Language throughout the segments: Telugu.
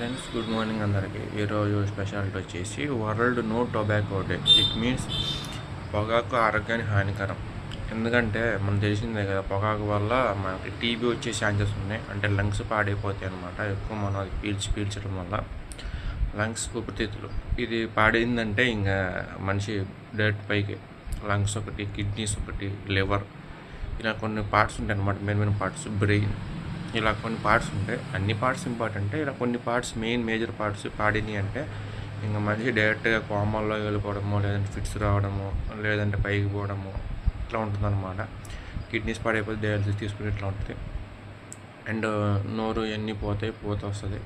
ఫ్రెండ్స్, గుడ్ మార్నింగ్ అందరికీ. ఈరోజు స్పెషాలిటీ వచ్చేసి world no tobacco day. It means పొగాకు ఆరోగ్యానికి హానికరం. ఎందుకంటే మనం తెలిసిందే కదా, పొగాకు వల్ల మనకి టీబీ వచ్చే ఛాన్సెస్ ఉన్నాయి. అంటే లంగ్స్ పాడైపోతాయి అన్నమాట. ఎక్కువ మనం అది పీల్చడం వల్ల లంగ్స్, ఊపిరితిత్తులు ఇది పాడైందంటే ఇంకా మనిషి డైరెక్ట్ పైకి లంగ్స్ ఒకటి, కిడ్నీస్ ఒకటి, లివర్, ఇలా కొన్ని పార్ట్స్ ఉంటాయి అన్నమాట. మెయిన్ పార్ట్స్, బ్రెయిన్, ఇలా కొన్ని పార్ట్స్ ఉంటాయి. అన్ని పార్ట్స్ ఇంపార్టెంటే, ఇలా కొన్ని పార్ట్స్ మేజర్ పార్ట్స్ పాడినాయి అంటే ఇంకా మనిషి డైరెక్ట్గా కోమాల్లో వెళ్ళిపోవడము, లేదంటే ఫిట్స్ రావడము, లేదంటే పైకి పోవడము, ఇట్లా ఉంటుందన్నమాట. కిడ్నీస్ పాడైపోతే డయాలసిస్ తీసుకుని ఇట్లా ఉంటుంది. అండ్ నోరు ఇవన్నీ పోత వస్తుంది.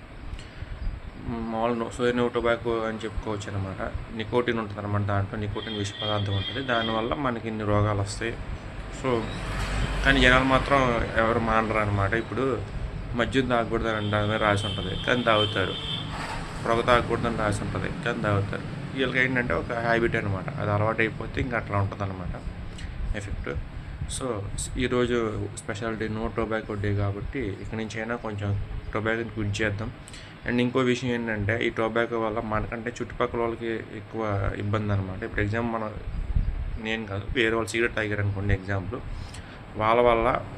మామూలు టొబాకో అని చెప్పుకోవచ్చు అనమాట. నికోటిన్ ఉంటుంది అనమాట. దాంట్లో నికోటిన్ విష పదార్థం ఉంటుంది. దానివల్ల మనకి ఇన్ని రోగాలు వస్తాయి. సో కానీ జనాలు మాత్రం ఎవరు మానరు అనమాట. ఇప్పుడు మద్యం తాగకూడదని అంటే రాసి ఉంటుంది, కానీ తాగుతారు. పొగ తాగకూడదని రాసి ఉంటుంది, కానీ తాగుతారు. వీళ్ళకి ఏంటంటే ఒక హ్యాబిట్ అనమాట. అది అలవాటు అయిపోతే ఇంకా అట్లా ఉంటుంది అనమాట ఎఫెక్ట్. సో ఈరోజు స్పెషాలిటీ నో టొబాకో డే కాబట్టి ఇక్కడి నుంచి అయినా కొంచెం టొబాకోని క్విట్ చేద్దాం. అండ్ ఇంకో విషయం ఏంటంటే, ఈ టొబాకో వల్ల మనకంటే చుట్టుపక్కల వాళ్ళకి ఎక్కువ ఇబ్బంది అనమాట. ఇప్పుడు ఎగ్జాంపుల్ నేను కాదు, వేరే వాళ్ళు సిగరెట్ తాగారు అనుకోండి ఎగ్జాంపుల్,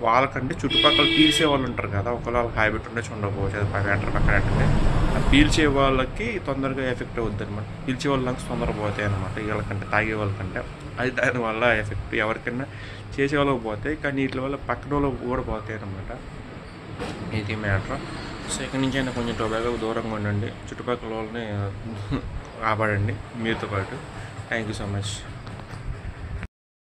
వాళ్ళకంటే చుట్టుపక్కల పీల్చే వాళ్ళు ఉంటారు కదా, ఒకవేళ వాళ్ళకి హ్యాబిట్ ఉండొచ్చు, ఉండకపోవచ్చు, అది పక్కన ఆ పీల్చే వాళ్ళకి తొందరగా ఎఫెక్ట్ అవుద్ది అనమాట. పీల్చే వాళ్ళ లంగ్స్ తొందరగా పోతాయి అనమాట వీళ్ళకంటే, తాగే వాళ్ళకంటే. అది దానివల్ల ఎఫెక్ట్ ఎవరికైనా చేసే వాళ్ళకి పోతాయి, కానీ వీటి వల్ల పక్కన వాళ్ళకి కూడా పోతాయి అనమాట. ఇది మ్యాటర్. సో ఇక్కడి నుంచి అయినా కొంచెం టొబాకోకు దూరంగా ఉండండి, చుట్టుపక్కల వాళ్ళని కాపాడండి మీతో పాటు. Thank you so much.